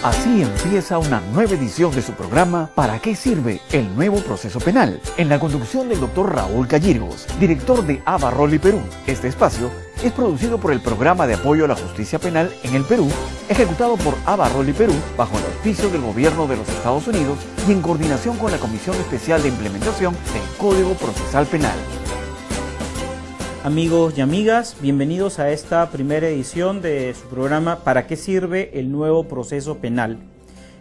Así empieza una nueva edición de su programa ¿Para qué sirve el nuevo proceso penal? En la conducción del doctor Raúl Callirgos, director de Abarroli Perú. Este espacio es producido por el Programa de Apoyo a la Justicia Penal en el Perú, ejecutado por Abarroli Perú bajo el auspicio del Gobierno de los Estados Unidos y en coordinación con la Comisión Especial de Implementación del Código Procesal Penal. Amigos y amigas, bienvenidos a esta primera edición de su programa ¿Para qué sirve el nuevo proceso penal?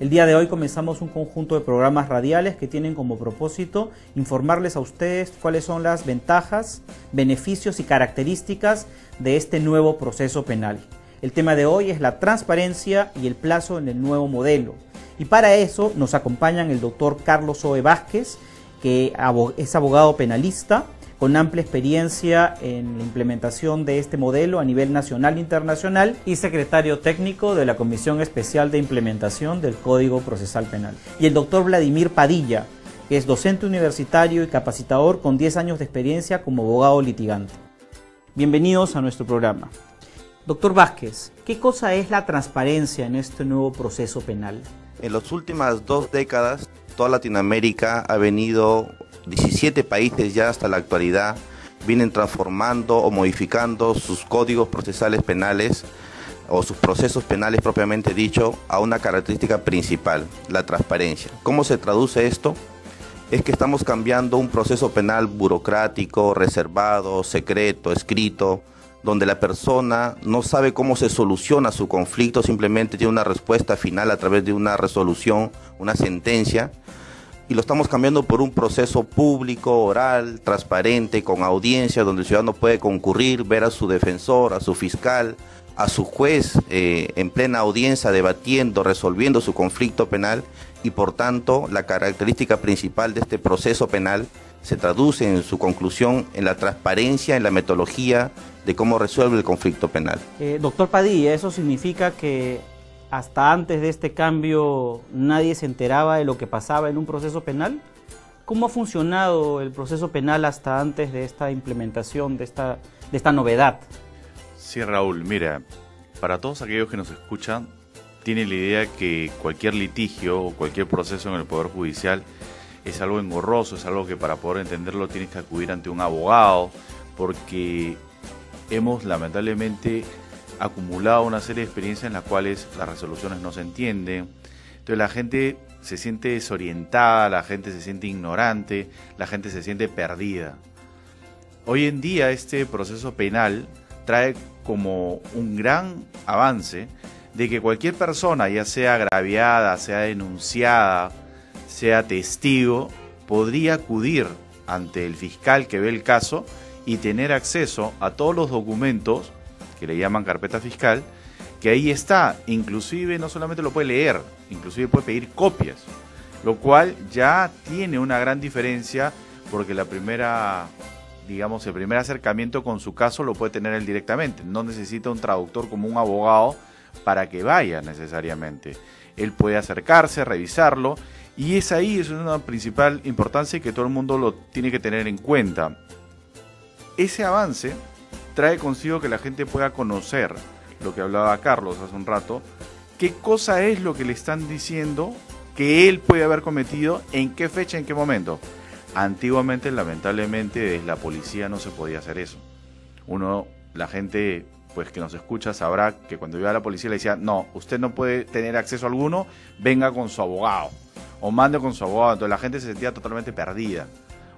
El día de hoy comenzamos un conjunto de programas radiales que tienen como propósito informarles a ustedes cuáles son las ventajas, beneficios y características de este nuevo proceso penal. El tema de hoy es la transparencia y el plazo en el nuevo modelo. Y para eso nos acompañan el doctor Carlos Zoe Vázquez, que es abogado penalista, con amplia experiencia en la implementación de este modelo a nivel nacional e internacional y secretario técnico de la Comisión Especial de Implementación del Código Procesal Penal. Y el doctor Vladimir Padilla, que es docente universitario y capacitador con 10 años de experiencia como abogado litigante. Bienvenidos a nuestro programa. Doctor Vázquez, ¿qué cosa es la transparencia en este nuevo proceso penal? En las últimas 2 décadas, toda Latinoamérica ha venido, 17 países ya hasta la actualidad, vienen transformando o modificando sus códigos procesales penales o sus procesos penales propiamente dicho a una característica principal, la transparencia. ¿Cómo se traduce esto? Es que estamos cambiando un proceso penal burocrático, reservado, secreto, escrito, donde la persona no sabe cómo se soluciona su conflicto, simplemente tiene una respuesta final a través de una resolución, una sentencia, y lo estamos cambiando por un proceso público, oral, transparente, con audiencia, donde el ciudadano puede concurrir, ver a su defensor, a su fiscal, a su juez en plena audiencia, debatiendo, resolviendo su conflicto penal, y por tanto la característica principal de este proceso penal se traduce en su conclusión en la transparencia, en la metodología de cómo resuelve el conflicto penal. Doctor Padilla, ¿eso significa que hasta antes de este cambio nadie se enteraba de lo que pasaba en un proceso penal? ¿Cómo ha funcionado el proceso penal hasta antes de esta implementación, de esta novedad? Sí, Raúl, mira, para todos aquellos que nos escuchan, tienen la idea que cualquier litigio o cualquier proceso en el Poder Judicial es algo engorroso, es algo que para poder entenderlo tienes que acudir ante un abogado, porque hemos lamentablemente acumulado una serie de experiencias en las cuales las resoluciones no se entienden. Entonces la gente se siente desorientada, la gente se siente ignorante, la gente se siente perdida. Hoy en día este proceso penal trae como un gran avance de que cualquier persona, ya sea agraviada, sea denunciada, sea testigo, podría acudir ante el fiscal que ve el caso y tener acceso a todos los documentos que le llaman carpeta fiscal, que ahí está, inclusive no solamente lo puede leer, inclusive puede pedir copias, lo cual ya tiene una gran diferencia porque el primer acercamiento con su caso lo puede tener él directamente, no necesita un traductor como un abogado para que vaya necesariamente. Él puede acercarse, revisarlo, y es una principal importancia que todo el mundo lo tiene que tener en cuenta. Ese avance trae consigo que la gente pueda conocer lo que hablaba Carlos hace un rato, qué cosa es lo que le están diciendo que él puede haber cometido, en qué fecha, en qué momento. Antiguamente, lamentablemente, desde la policía no se podía hacer eso. La gente pues que nos escucha sabrá que cuando iba a la policía le decía, no, usted no puede tener acceso alguno, venga con su abogado, o mande con su abogado. Entonces la gente se sentía totalmente perdida.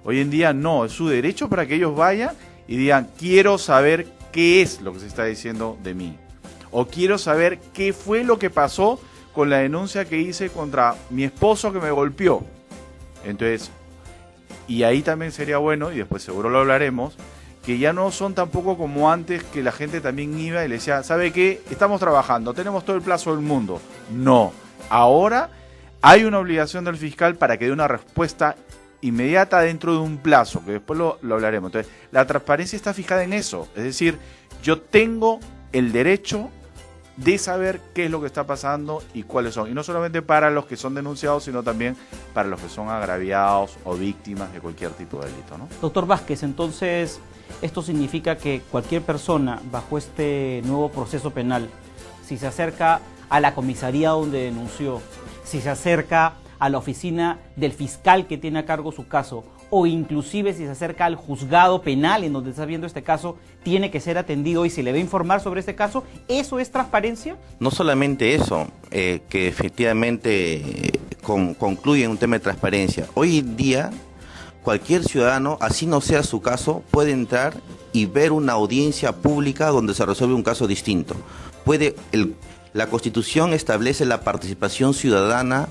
Hoy en día no, es su derecho para que ellos vayan y digan, quiero saber qué es lo que se está diciendo de mí, o quiero saber qué fue lo que pasó con la denuncia que hice contra mi esposo que me golpeó. Entonces, y ahí también sería bueno, y después seguro lo hablaremos, que ya no son tampoco como antes, que la gente también iba y le decía, ¿sabe qué? Estamos trabajando, tenemos todo el plazo del mundo. No, ahora hay una obligación del fiscal para que dé una respuesta inmediata dentro de un plazo, que después lo hablaremos. Entonces, la transparencia está fijada en eso, es decir, yo tengo el derecho de saber qué es lo que está pasando y cuáles son, y no solamente para los que son denunciados, sino también para los que son agraviados o víctimas de cualquier tipo de delito, ¿no? Doctor Vázquez, entonces, esto significa que cualquier persona bajo este nuevo proceso penal, si se acerca a la comisaría donde denunció, si se acerca a la oficina del fiscal que tiene a cargo su caso, o inclusive si se acerca al juzgado penal en donde está viendo este caso, tiene que ser atendido y se le va a informar sobre este caso. ¿Eso es transparencia? No solamente eso, que efectivamente concluye en un tema de transparencia. Hoy en día, cualquier ciudadano, así no sea su caso, puede entrar y ver una audiencia pública donde se resuelve un caso distinto. La Constitución establece la participación ciudadana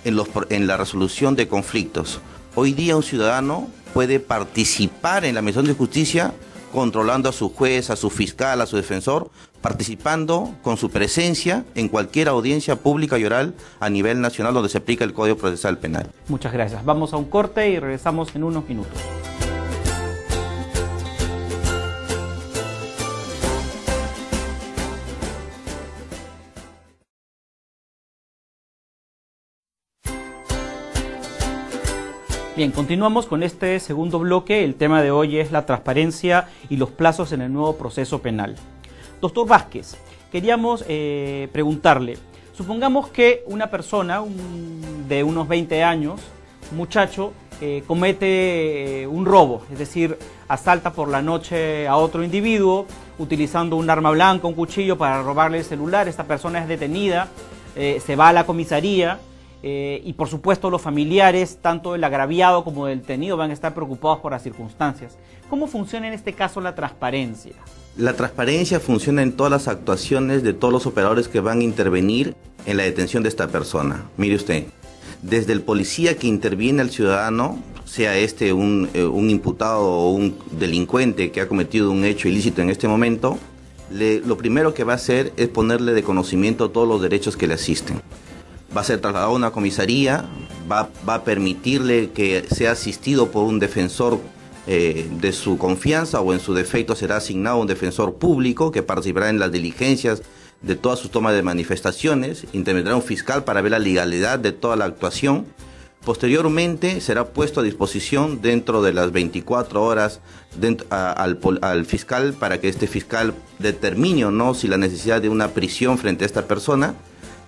en la resolución de conflictos. Hoy día un ciudadano puede participar en la administración de justicia controlando a su juez, a su fiscal, a su defensor, participando con su presencia en cualquier audiencia pública y oral a nivel nacional donde se aplica el Código Procesal Penal. Muchas gracias. Vamos a un corte y regresamos en unos minutos. Bien, continuamos con este segundo bloque. El tema de hoy es la transparencia y los plazos en el nuevo proceso penal. Doctor Vázquez, queríamos preguntarle, supongamos que una persona de unos 20 años, un muchacho, comete un robo, es decir, asalta por la noche a otro individuo utilizando un arma blanca, un cuchillo para robarle el celular. Esta persona es detenida, se va a la comisaría. Y por supuesto los familiares, tanto del agraviado como del detenido, van a estar preocupados por las circunstancias. ¿Cómo funciona en este caso la transparencia? La transparencia funciona en todas las actuaciones de todos los operadores que van a intervenir en la detención de esta persona. Mire usted, desde el policía que interviene al ciudadano, sea un imputado o un delincuente que ha cometido un hecho ilícito en este momento, lo primero que va a hacer es ponerle de conocimiento todos los derechos que le asisten. Va a ser trasladado a una comisaría, va a permitirle que sea asistido por un defensor de su confianza, o en su defecto será asignado un defensor público que participará en las diligencias de todas sus tomas de manifestaciones, intervendrá un fiscal para ver la legalidad de toda la actuación. Posteriormente será puesto a disposición dentro de las 24 horas al fiscal para que este fiscal determine o no si la necesidad de una prisión frente a esta persona.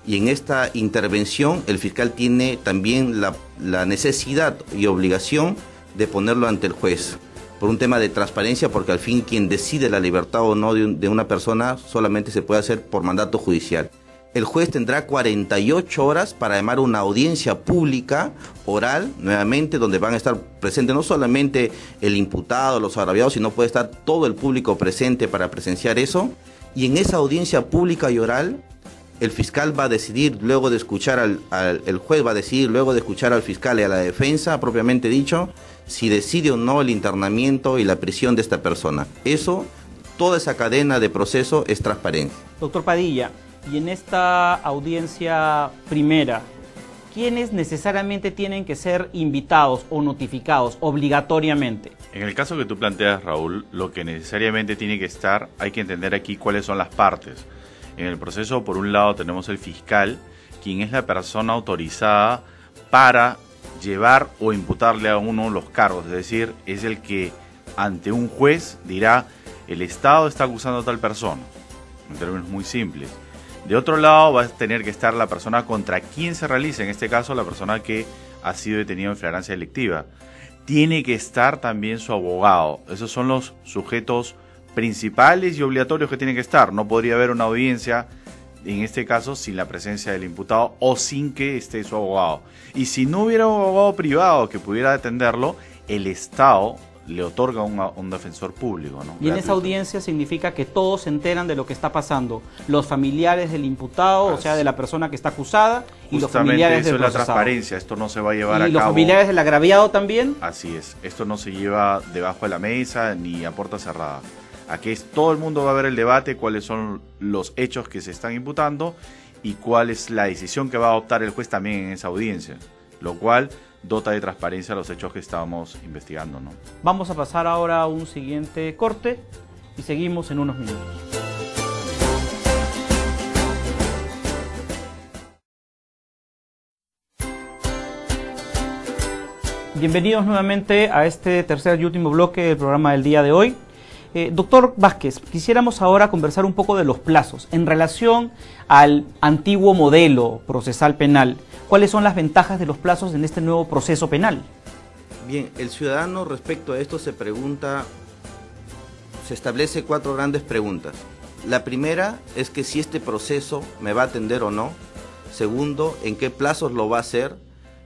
Y en esta intervención el fiscal tiene también la necesidad y obligación de ponerlo ante el juez, por un tema de transparencia, porque al fin quien decide la libertad o no de una persona solamente se puede hacer por mandato judicial. El juez tendrá 48 horas para llamar una audiencia pública oral, nuevamente, donde van a estar presentes no solamente el imputado, los agraviados, sino puede estar todo el público presente para presenciar eso. Y en esa audiencia pública y oral, el fiscal va a decidir, luego de escuchar el juez va a decidir, luego de escuchar al fiscal y a la defensa, propiamente dicho, si decide o no el internamiento y la prisión de esta persona. Eso, toda esa cadena de proceso es transparente. Doctor Padilla, y en esta audiencia primera, ¿quiénes necesariamente tienen que ser invitados o notificados obligatoriamente? En el caso que tú planteas, Raúl, lo que necesariamente tiene que estar, hay que entender aquí cuáles son las partes. En el proceso, por un lado, tenemos el fiscal, quien es la persona autorizada para llevar o imputarle a uno los cargos, es decir, es el que ante un juez dirá, el Estado está acusando a tal persona, en términos muy simples. De otro lado, va a tener que estar la persona contra quien se realice, en este caso la persona que ha sido detenida en flagrancia delictiva. Tiene que estar también su abogado. Esos son los sujetos principales y obligatorios que tienen que estar. No podría haber una audiencia, en este caso, sin la presencia del imputado o sin que esté su abogado. Y si no hubiera un abogado privado que pudiera atenderlo, el Estado le otorga un defensor público, ¿no? Y en esa audiencia significa que todos se enteran de lo que está pasando. Los familiares del imputado, o sea, de la persona que está acusada, y los familiares del procesado. Justamente eso es la transparencia. Esto no se va a llevar a cabo. ¿Y los familiares del agraviado también? Así es. Esto no se lleva debajo de la mesa ni a puerta cerrada. Aquí todo el mundo va a ver el debate, cuáles son los hechos que se están imputando y cuál es la decisión que va a adoptar el juez también en esa audiencia, lo cual dota de transparencia a los hechos que estábamos investigando, ¿no? Vamos a pasar ahora a un siguiente corte y seguimos en unos minutos. Bienvenidos nuevamente a este tercer y último bloque del programa del día de hoy. Doctor Vázquez, quisiéramos ahora conversar un poco de los plazos. En relación al antiguo modelo procesal penal, ¿cuáles son las ventajas de los plazos en este nuevo proceso penal? Bien, el ciudadano respecto a esto se establece 4 grandes preguntas. La primera es que si este proceso me va a atender o no. Segundo, en qué plazos lo va a hacer.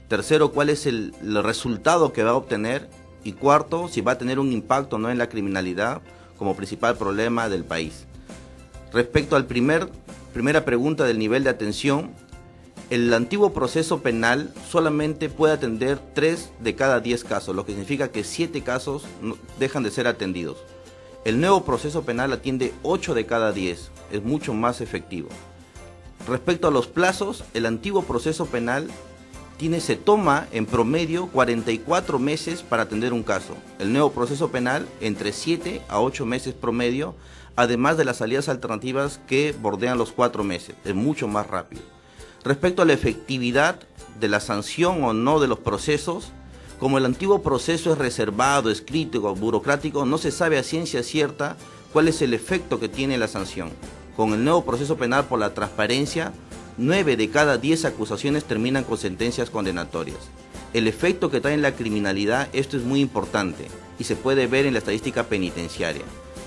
Tercero, cuál es el resultado que va a obtener. Y cuarto, si va a tener un impacto o no en la criminalidad como principal problema del país. Respecto al primera pregunta del nivel de atención, el antiguo proceso penal solamente puede atender 3 de cada 10 casos, lo que significa que 7 casos dejan de ser atendidos. El nuevo proceso penal atiende 8 de cada 10, es mucho más efectivo. Respecto a los plazos, el antiguo proceso penal se toma en promedio 44 meses para atender un caso. El nuevo proceso penal entre 7 a 8 meses promedio, además de las salidas alternativas que bordean los 4 meses. Es mucho más rápido. Respecto a la efectividad de la sanción o no de los procesos, como el antiguo proceso es reservado, escrito, burocrático, no se sabe a ciencia cierta cuál es el efecto que tiene la sanción. Con el nuevo proceso penal, por la transparencia, 9 de cada 10 acusaciones terminan con sentencias condenatorias. El efecto que trae en la criminalidad, esto es muy importante y se puede ver en la estadística penitenciaria.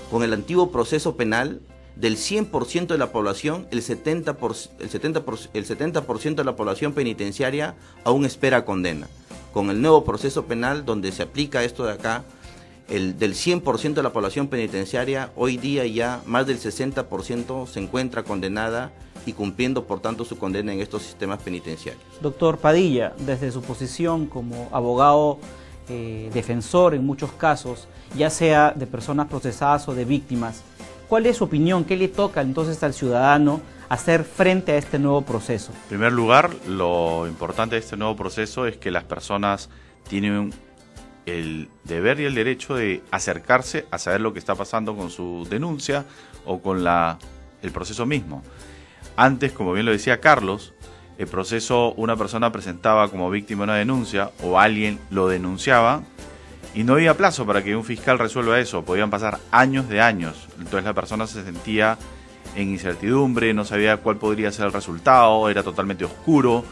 Con el antiguo proceso penal, del 100% de la población, el 70% de la población penitenciaria aún espera condena. Con el nuevo proceso penal, donde se aplica esto de acá, del 100% de la población penitenciaria, hoy día ya más del 60% se encuentra condenada y cumpliendo por tanto su condena en estos sistemas penitenciarios. Doctor Padilla, desde su posición como abogado defensor en muchos casos, ya sea de personas procesadas o de víctimas, ¿cuál es su opinión? ¿Qué le toca entonces al ciudadano hacer frente a este nuevo proceso? En primer lugar, lo importante de este nuevo proceso es que las personas tienen el deber y el derecho de acercarse a saber lo que está pasando con su denuncia o con el proceso mismo. Antes, como bien lo decía Carlos, el proceso, una persona presentaba como víctima una denuncia o alguien lo denunciaba y no había plazo para que un fiscal resuelva eso. Podían pasar años de años. Entonces la persona se sentía en incertidumbre, no sabía cuál podría ser el resultado, era totalmente oscuro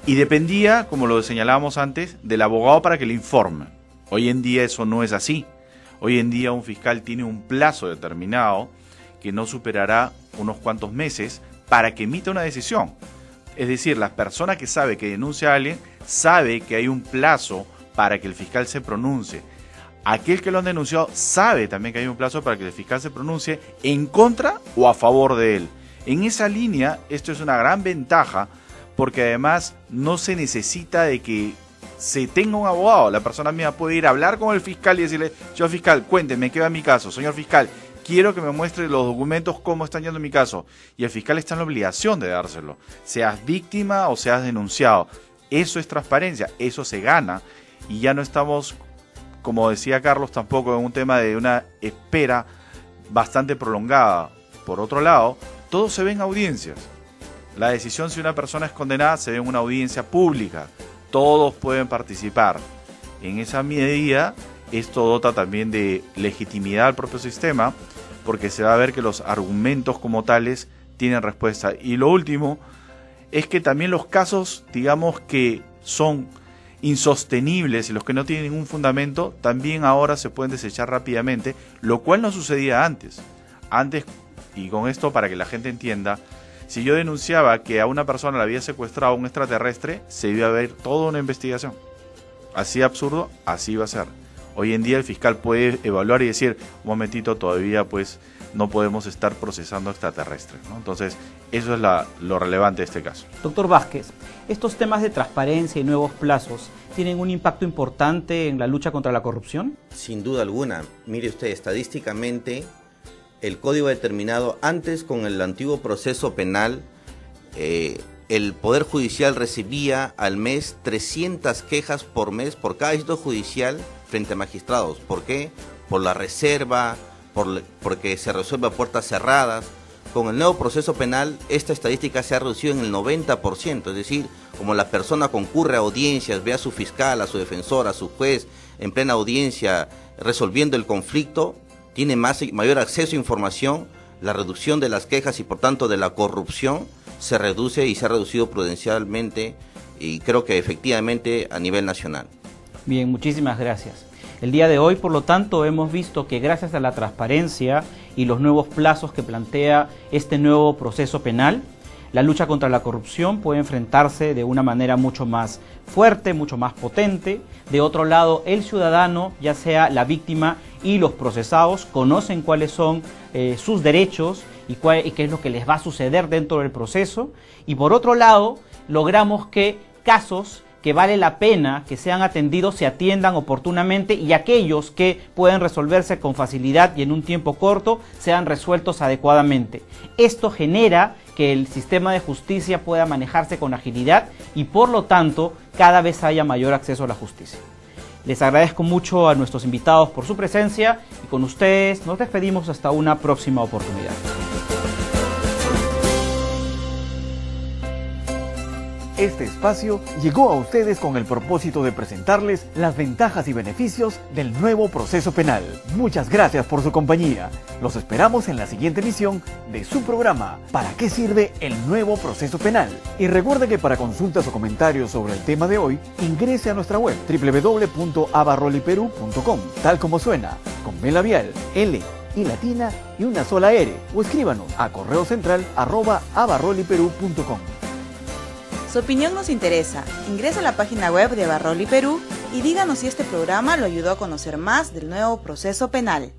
y dependía, como lo señalábamos antes, del abogado para que le informe. Hoy en día eso no es así. Hoy en día un fiscal tiene un plazo determinado que no superará unos cuantos meses para que emita una decisión. Es decir, la persona que sabe que denuncia a alguien sabe que hay un plazo para que el fiscal se pronuncie. Aquel que lo han denunciado sabe también que hay un plazo para que el fiscal se pronuncie en contra o a favor de él. En esa línea, esto es una gran ventaja porque además no se necesita de que se tenga un abogado. La persona misma puede ir a hablar con el fiscal y decirle: señor fiscal, cuénteme qué va en mi caso. Señor fiscal, quiero que me muestre los documentos, cómo están yendo en mi caso. Y el fiscal está en la obligación de dárselo, seas víctima o seas denunciado. Eso es transparencia, eso se gana. Y ya no estamos, como decía Carlos, tampoco en un tema de una espera bastante prolongada. Por otro lado, todo se ve en audiencias. La decisión si una persona es condenada se ve en una audiencia pública. Todos pueden participar. En esa medida, esto dota también de legitimidad al propio sistema, porque se va a ver que los argumentos como tales tienen respuesta. Y lo último es que también los casos, digamos, que son insostenibles y los que no tienen ningún fundamento, también ahora se pueden desechar rápidamente, lo cual no sucedía antes. Antes, y con esto para que la gente entienda, si yo denunciaba que a una persona le había secuestrado un extraterrestre, se iba a ver toda una investigación. Así absurdo, así va a ser. Hoy en día el fiscal puede evaluar y decir: un momentito, todavía pues no podemos estar procesando extraterrestres, ¿no? Entonces, eso es lo relevante de este caso. Doctor Vázquez, ¿estos temas de transparencia y nuevos plazos tienen un impacto importante en la lucha contra la corrupción? Sin duda alguna. Mire usted, estadísticamente, el código determinado antes con el antiguo proceso penal, el Poder Judicial recibía al mes 300 quejas por mes por cada distrito judicial frente a magistrados. ¿Por qué? Por la reserva, porque se resuelve a puertas cerradas. Con el nuevo proceso penal, esta estadística se ha reducido en el 90%, es decir, como la persona concurre a audiencias, ve a su fiscal, a su defensor, a su juez, en plena audiencia, resolviendo el conflicto, tiene mayor acceso a información, la reducción de las quejas y por tanto de la corrupción se reduce y se ha reducido prudencialmente y creo que efectivamente a nivel nacional. Bien, muchísimas gracias. El día de hoy, por lo tanto, hemos visto que gracias a la transparencia y los nuevos plazos que plantea este nuevo proceso penal, la lucha contra la corrupción puede enfrentarse de una manera mucho más fuerte, mucho más potente. De otro lado, el ciudadano, ya sea la víctima y los procesados, conocen cuáles son sus derechos y qué es lo que les va a suceder dentro del proceso. Y por otro lado, logramos que casos que vale la pena que sean atendidos se atiendan oportunamente y aquellos que pueden resolverse con facilidad y en un tiempo corto sean resueltos adecuadamente. Esto genera que el sistema de justicia pueda manejarse con agilidad y por lo tanto cada vez haya mayor acceso a la justicia. Les agradezco mucho a nuestros invitados por su presencia y con ustedes nos despedimos hasta una próxima oportunidad. Este espacio llegó a ustedes con el propósito de presentarles las ventajas y beneficios del nuevo proceso penal. Muchas gracias por su compañía. Los esperamos en la siguiente emisión de su programa ¿Para qué sirve el nuevo proceso penal? Y recuerde que para consultas o comentarios sobre el tema de hoy, ingrese a nuestra web www.abarroliperú.com, tal como suena, con B labial, L y latina y una sola R, o escríbanos a correocentral@abarroliperú.com. Su opinión nos interesa. Ingrese a la página web de Abarroli Perú y díganos si este programa lo ayudó a conocer más del nuevo proceso penal.